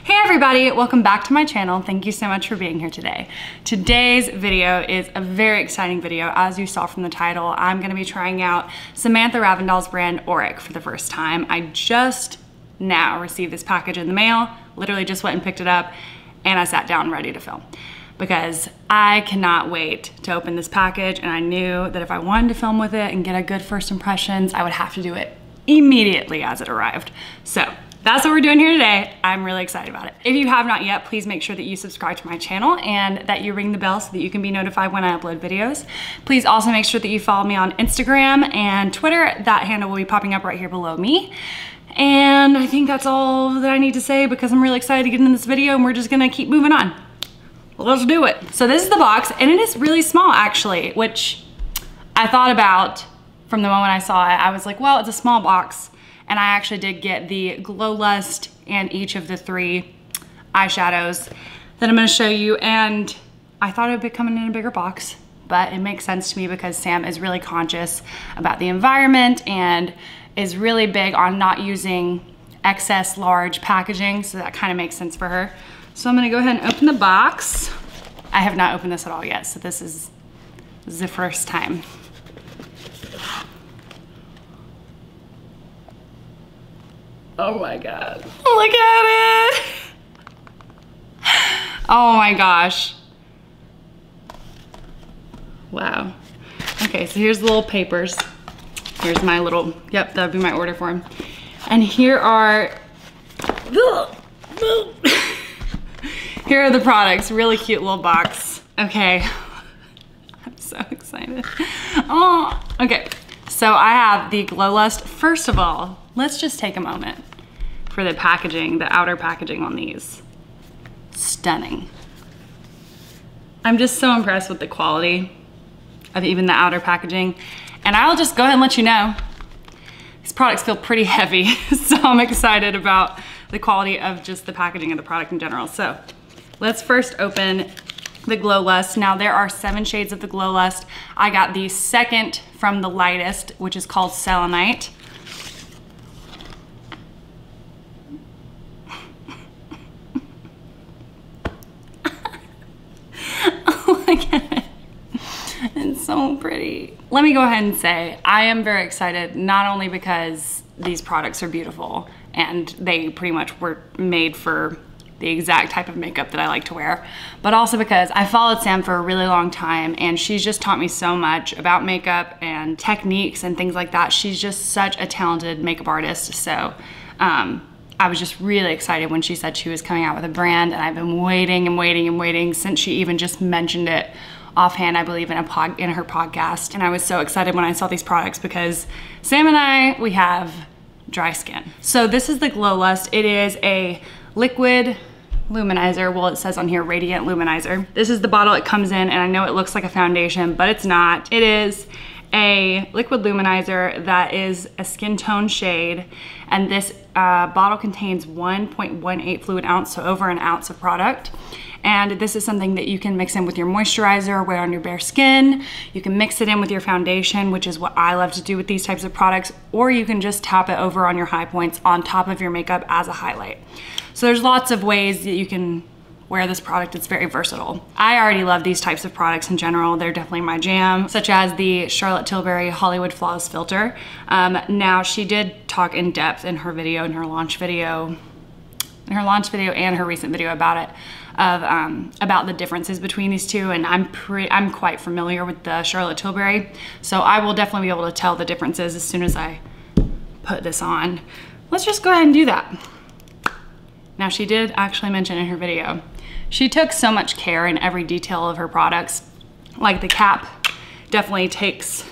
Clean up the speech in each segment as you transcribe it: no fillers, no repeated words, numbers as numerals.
Hey everybody, welcome back to my channel. Thank you so much for being here today. Today's video is a very exciting video. As you saw from the title, I'm gonna be trying out Samantha Ravndal's brand Auric for the first time. I just now received this package in the mail, literally just went and picked it up, and I sat down ready to film because I cannot wait to open this package, and I knew that if I wanted to film with it and get a good first impressions, I would have to do it immediately as it arrived. So that's what we're doing here today. I'm really excited about it. If you have not yet, please make sure that you subscribe to my channel and that you ring the bell so that you can be notified when I upload videos. Please also make sure that you follow me on Instagram and Twitter. That handle will be popping up right here below me. And I think that's all that I need to say because I'm really excited to get into this video, and we're just gonna keep moving on. Let's do it. So this is the box, and it is really small actually, which I thought about from the moment I saw it. I was like, well, it's a small box. And I actually did get the Glow Lust and each of the 3 eyeshadows that I'm gonna show you. And I thought it would be coming in a bigger box, but it makes sense to me because Sam is really conscious about the environment and is really big on not using excess large packaging. So that kind of makes sense for her. So I'm gonna go ahead and open the box. I have not opened this at all yet, so this is the first time. Oh my God, look at it. Oh my gosh. Wow. Okay, so here's the little papers. Here's my little, yep, that would be my order form. And here are, here are the products, really cute little box. Okay, I'm so excited. Oh, okay. So I have the Glow Lust. First of all, let's just take a moment for the packaging, the outer packaging on these. Stunning. I'm just so impressed with the quality of even the outer packaging. And I'll just go ahead and let you know, these products feel pretty heavy. So I'm excited about the quality of just the packaging of the product in general. So let's first open the Glow Lust. Now there are 7 shades of the Glow Lust. I got the second from the lightest, which is called Selenite. Oh my God, it's so pretty. Let me go ahead and say, I am very excited, not only because these products are beautiful and they pretty much were made for the exact type of makeup that I like to wear, but also because I followed Sam for a really long time and she's just taught me so much about makeup and techniques and things like that. She's just such a talented makeup artist. So I was just really excited when she said she was coming out with a brand, and I've been waiting and waiting and waiting since she even just mentioned it offhand, I believe, in her podcast. And I was so excited when I saw these products because Sam and I, we have dry skin. So this is the Glow Lust. It is a liquid luminizer. Well, it says on here radiant luminizer. This is the bottle it comes in, and I know it looks like a foundation, but it's not. It is a liquid luminizer that is a skin tone shade, and this bottle contains 1.18 fluid ounce, so over an ounce of product. And this is something that you can mix in with your moisturizer, wear on your bare skin. You can mix it in with your foundation, which is what I love to do with these types of products, or you can just tap it over on your high points on top of your makeup as a highlight. So there's lots of ways that you can wear this product. It's very versatile. I already love these types of products in general. They're definitely my jam, such as the Charlotte Tilbury Hollywood Flawless Filter. Now she did talk in depth in her video, in her launch video and her recent video about it, about the differences between these two, and I'm quite familiar with the Charlotte Tilbury, so I will definitely be able to tell the differences as soon as I put this on. Let's just go ahead and do that. Now she did actually mention in her video, she took so much care in every detail of her products. Like the cap definitely takes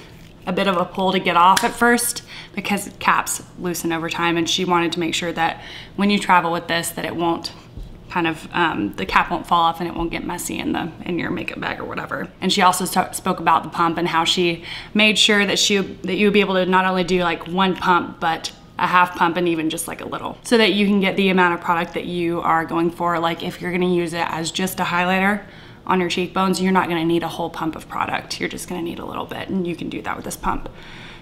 a bit of a pull to get off at first because caps loosen over time, and she wanted to make sure that when you travel with this that it won't kind of, the cap won't fall off and it won't get messy in your makeup bag or whatever. And she also spoke about the pump and how she made sure that you would be able to not only do like one pump, but a half pump and even just like a little, so that you can get the amount of product that you are going for. Like if you're gonna use it as just a highlighter on your cheekbones, you're not gonna need a whole pump of product. You're just gonna need a little bit, and you can do that with this pump.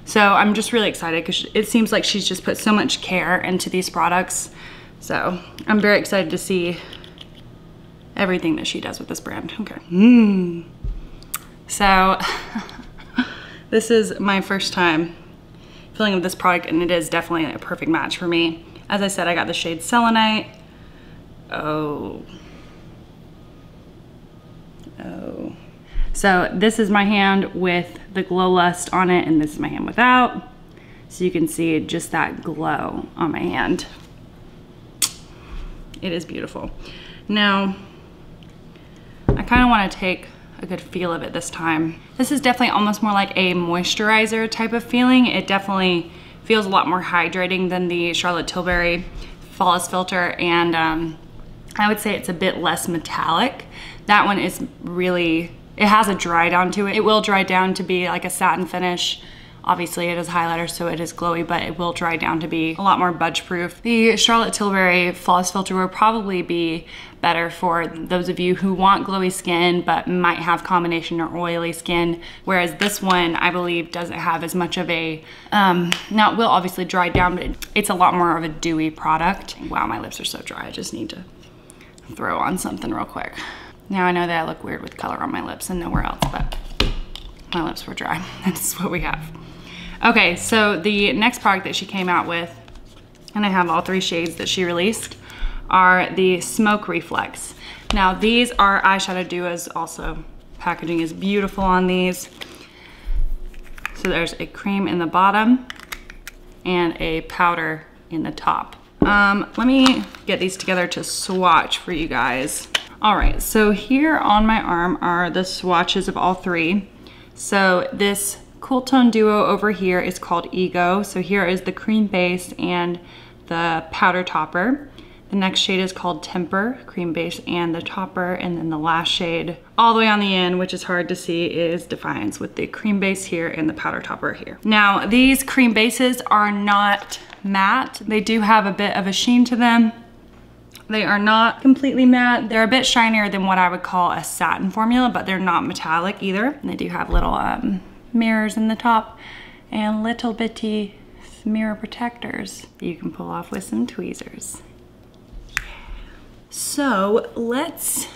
So I'm just really excited because it seems like she's just put so much care into these products So I'm very excited to see everything that she does with this brand. Okay. So this is my first time feeling with this product, and it is definitely a perfect match for me. As I said, I got the shade Selenite. Oh. So this is my hand with the Glow Lust on it, and this is my hand without. So you can see just that glow on my hand. It is beautiful. Now, I kind of want to take a good feel of it this time. This is definitely almost more like a moisturizer type of feeling. It definitely feels a lot more hydrating than the Charlotte Tilbury Flawless Filter, and I would say it's a bit less metallic. That one is really, it has a dry down to it. It will dry down to be like a satin finish. Obviously it is highlighter, so it is glowy, but it will dry down to be a lot more budge proof. The Charlotte Tilbury Flawless Filter will probably be better for those of you who want glowy skin but might have combination or oily skin, whereas this one I believe doesn't have as much of a, now it will obviously dry down, but it's a lot more of a dewy product. Wow, my lips are so dry. I just need to throw on something real quick. Now I know that I look weird with color on my lips and nowhere else, but my lips were dry. That's what we have. Okay, so the next product that she came out with, and I have all 3 shades that she released, are the Smoke Reflex. Now these are eyeshadow duos also. Packaging is beautiful on these. So there's a cream in the bottom and a powder in the top. Let me get these together to swatch for you guys. All right, so here on my arm are the swatches of all 3. So this Cool Tone Duo over here is called Ego. So here is the cream base and the powder topper. The next shade is called Temper, cream base and the topper. And then the last shade all the way on the end, which is hard to see, is Defiance with the cream base here and the powder topper here. Now these cream bases are not matte. They do have a bit of a sheen to them. They are not completely matte. They're a bit shinier than what I would call a satin formula, but they're not metallic either. And they do have little mirrors in the top and little bitty mirror protectors that you can pull off with some tweezers. So let's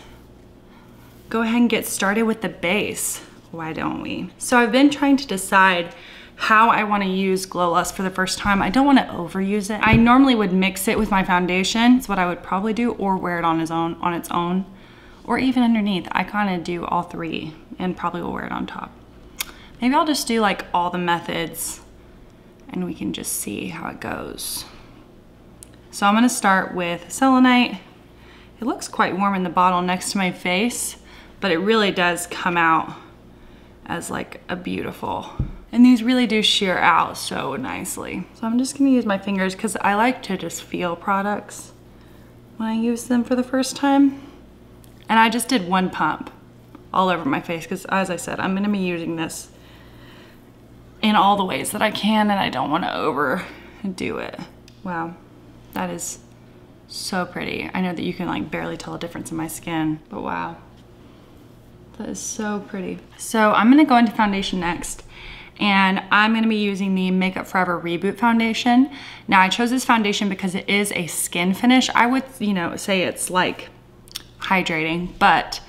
go ahead and get started with the base. Why don't we? So I've been trying to decide how I want to use Glow Lust for the first time. I don't want to overuse it. I normally would mix it with my foundation. That's what I would probably do, or wear it on its own, or even underneath. I kind of do all 3 and probably will wear it on top. Maybe I'll just do like all the methods and we can just see how it goes. So I'm going to start with Selenite. It looks quite warm in the bottle next to my face, but it really does come out as like a beautiful, and these really do sheer out so nicely. So I'm just gonna use my fingers because I like to just feel products when I use them for the first time. And I just did 1 pump all over my face because, as I said, I'm gonna be using this in all the ways that I can, and I don't want to overdo it. Wow, that is so pretty. I know that you can like barely tell a difference in my skin, but wow, that is so pretty. So I'm gonna go into foundation next, and I'm gonna be using the Makeup Forever Reboot foundation. Now I chose this foundation because it is a skin finish. I would, say it's like hydrating, but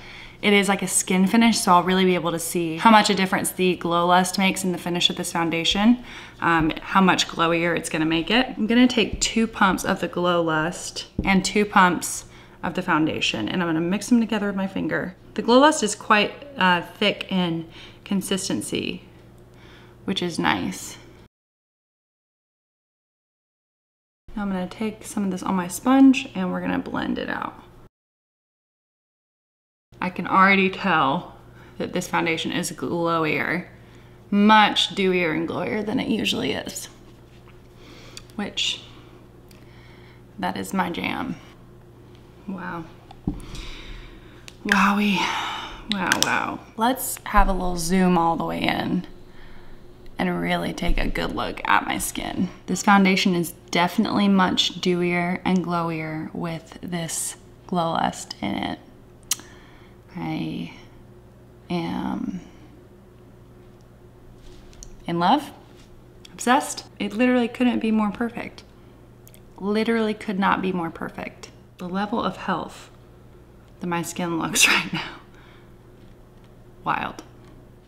it is like a skin finish, so I'll really be able to see how much a difference the Glow Lust makes in the finish of this foundation, how much glowier it's gonna make it. I'm gonna take 2 pumps of the Glow Lust and 2 pumps of the foundation, and I'm gonna mix them together with my finger. The Glow Lust is quite thick in consistency, which is nice. Now I'm gonna take some of this on my sponge and we're gonna blend it out. I can already tell that this foundation is glowier, much dewier and glowier than it usually is, which, that is my jam. Wow. Wowie. Wow, wow. Let's have a little zoom all the way in and really take a good look at my skin. This foundation is definitely much dewier and glowier with this Glow Lust in it. I am in love, obsessed. It literally couldn't be more perfect. literally could not be more perfect. The level of health that my skin looks right now. Wild.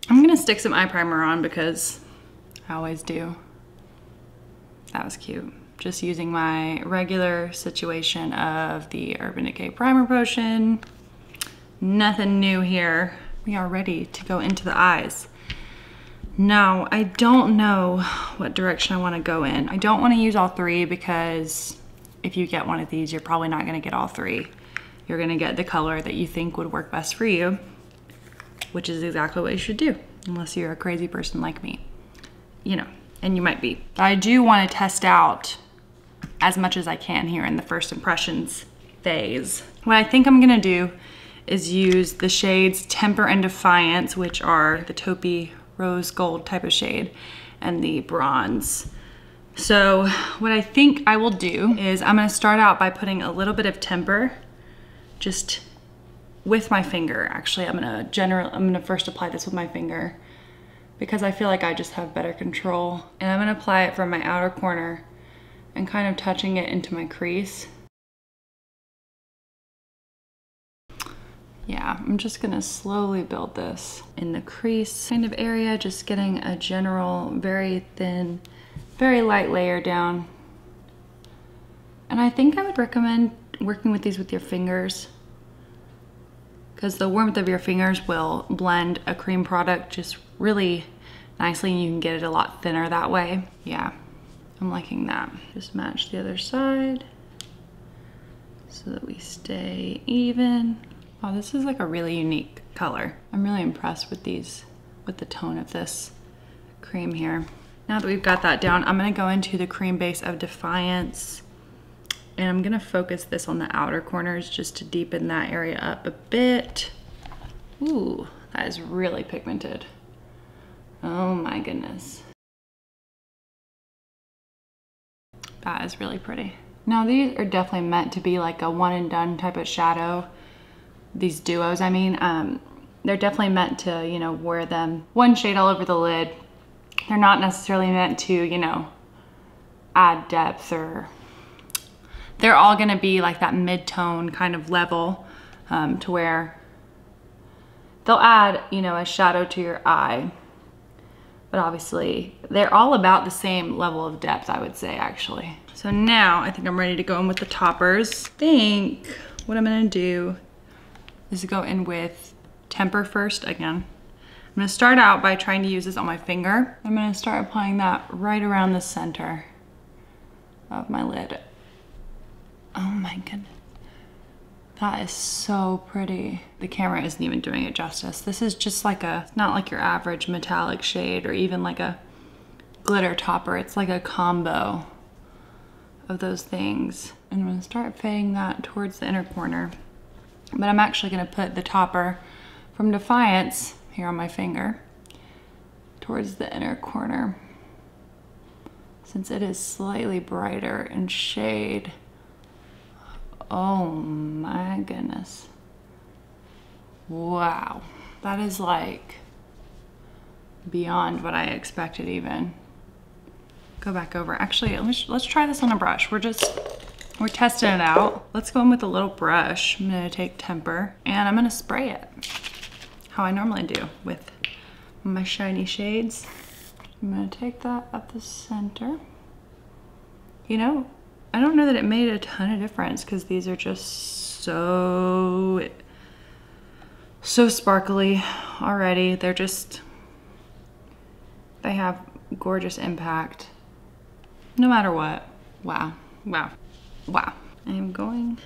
I'm gonna stick some eye primer on because I always do. That was cute. Just using my regular situation of the Urban Decay Primer Potion. Nothing new here. We are ready to go into the eyes. Now, I don't know what direction I wanna go in. I don't wanna use all three because if you get one of these, you're probably not gonna get all three. You're gonna get the color that you think would work best for you, which is exactly what you should do, unless you're a crazy person like me, you know, and you might be. But I do wanna test out as much as I can here in the first impressions phase. What I think I'm gonna do is use the shades Temper and Defiance, which are the taupey rose gold type of shade, and the bronze. So what I think I will do is I'm gonna start out by putting a little bit of Temper just with my finger. Actually, I'm gonna first apply this with my finger because I feel like I just have better control. And I'm gonna apply it from my outer corner and kind of touching it into my crease. Yeah, I'm just gonna slowly build this in the crease kind of area, just getting a general, very thin, very light layer down. And I think I would recommend working with these with your fingers because the warmth of your fingers will blend a cream product just really nicely and you can get it a lot thinner that way. Yeah, I'm liking that. Just match the other side so that we stay even. Oh, this is like a really unique color. I'm really impressed with these, with the tone of this cream here. Now that we've got that down, I'm gonna go into the cream base of Defiance and I'm gonna focus this on the outer corners just to deepen that area up a bit. Ooh, that is really pigmented. Oh my goodness. That is really pretty. Now these are definitely meant to be like a one and done type of shadow. These duos, I mean, they're definitely meant to, you know, wear them one shade all over the lid. They're not necessarily meant to, you know, add depth, or they're all gonna be like that mid-tone kind of level to where they'll add, you know, a shadow to your eye. But obviously, they're all about the same level of depth, I would say, actually. So now I think I'm ready to go in with the toppers. I think what I'm gonna do is go in with Temper first again. I'm gonna start out by trying to use this on my finger. I'm gonna start applying that right around the center of my lid. Oh my goodness. That is so pretty. The camera isn't even doing it justice. This is just like it's not like your average metallic shade or even like a glitter topper. It's like a combo of those things. And I'm gonna start fading that towards the inner corner. But I'm actually gonna put the topper from Defiance here on my finger towards the inner corner since it is slightly brighter in shade. Oh my goodness. Wow. That is like beyond what I expected even. Go back over. Actually, let's try this on a brush. We're testing it out. Let's go in with a little brush. I'm gonna take Temper and I'm gonna spray it how I normally do with my shiny shades. I'm gonna take that up the center. You know, I don't know that it made a ton of difference because these are just so sparkly already. They have gorgeous impact no matter what. Wow, wow. Wow. I am going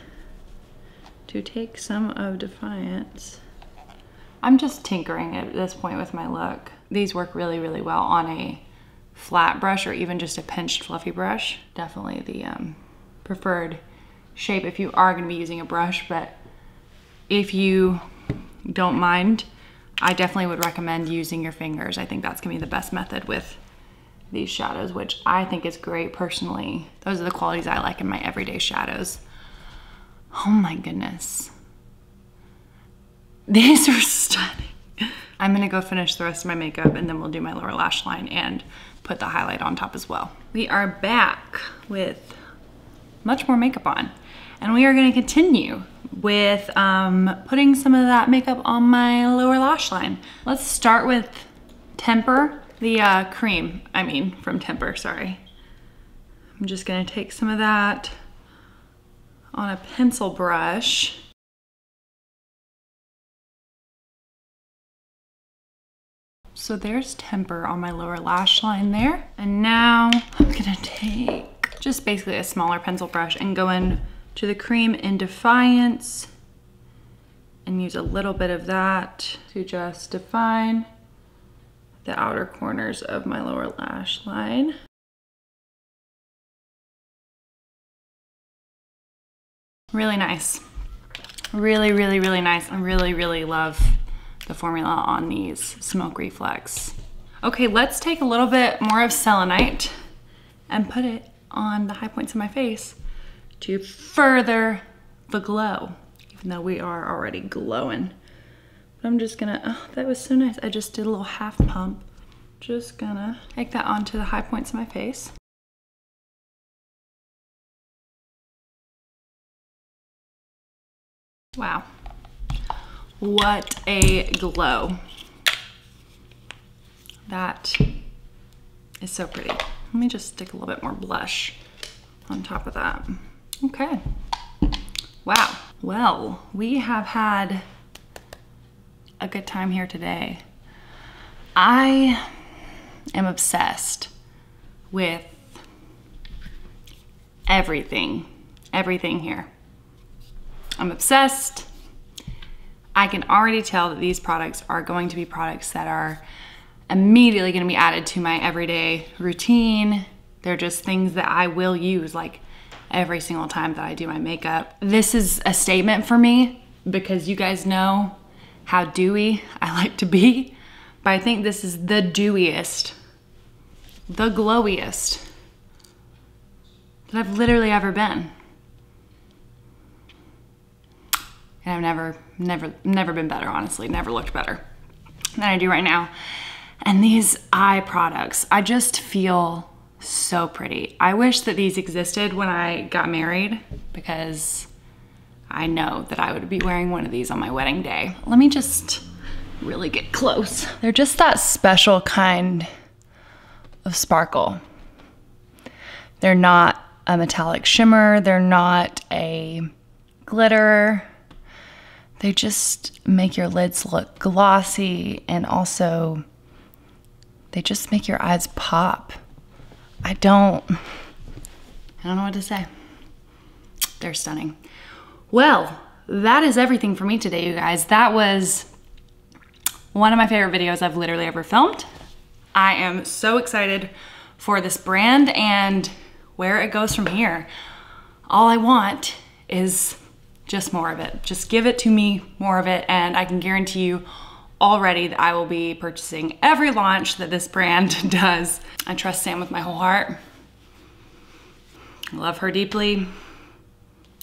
to take some of Defiance. I'm just tinkering at this point with my look. These work really, really well on a flat brush or even just a pinched fluffy brush. Definitely the preferred shape if you are gonna be using a brush, but if you don't mind, I definitely would recommend using your fingers. I think that's gonna be the best method with these shadows, which I think is great personally. Those are the qualities I like in my everyday shadows. Oh my goodness. These are stunning. I'm gonna go finish the rest of my makeup and then we'll do my lower lash line and put the highlight on top as well. We are back with much more makeup on. And we are gonna continue with putting some of that makeup on my lower lash line. Let's start with Temper, the cream, from Temper, sorry. I'm just gonna take some of that on a pencil brush. So there's Temper on my lower lash line there. And now I'm gonna take just basically a smaller pencil brush and go in to the cream in Defiance and use a little bit of that to just define the outer corners of my lower lash line. Really nice. Really, really, really nice. I really, really love the formula on these Smoke Reflex. Okay, let's take a little bit more of Selenite and put it on the high points of my face to further the glow, even though we are already glowing. But I'm just gonna, oh, that was so nice. I just did a little half pump. Just gonna take that onto the high points of my face. Wow, what a glow. That is so pretty. Let me just stick a little bit more blush on top of that. Okay, wow. Well, we have had a good time here today. I am obsessed with everything here. I'm obsessed. I can already tell that these products are going to be products that are immediately gonna be added to my everyday routine. They're just things that I will use like every single time that I do my makeup. This is a statement for me because you guys know how dewy I like to be, but I think this is the dewiest, the glowiest that I've literally ever been. And I've never been better, honestly, never looked better than I do right now. And these eye products, I just feel so pretty. I wish that these existed when I got married because I know that I would be wearing one of these on my wedding day. Let me just really get close. They're just that special kind of sparkle. They're not a metallic shimmer. They're not a glitter. They just make your lids look glossy, and also they just make your eyes pop. I don't know what to say. They're stunning. Well, that is everything for me today, you guys. That was one of my favorite videos I've literally ever filmed. I am so excited for this brand and where it goes from here. All I want is just more of it. Just give it to me, more of it, and I can guarantee you already that I will be purchasing every launch that this brand does. I trust Sam with my whole heart. I love her deeply.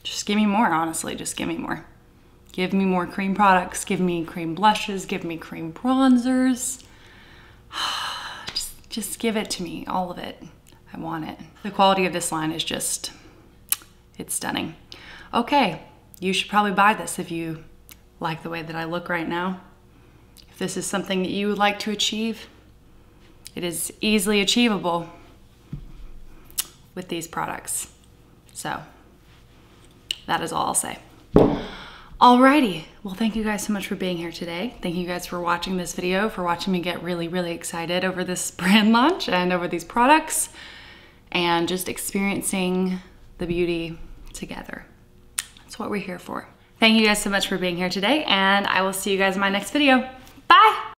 Just give me more, honestly, just give me more. Give me more cream products, give me cream blushes, give me cream bronzers. Just give it to me, all of it. I want it. The quality of this line is just, it's stunning. Okay, you should probably buy this if you like the way that I look right now. If this is something that you would like to achieve, it is easily achievable with these products. So that is all I'll say. Alrighty, well, thank you guys so much for being here today. Thank you guys for watching this video, for watching me get really, really excited over this brand launch and over these products and just experiencing the beauty together. That's what we're here for. Thank you guys so much for being here today, and I will see you guys in my next video. Bye!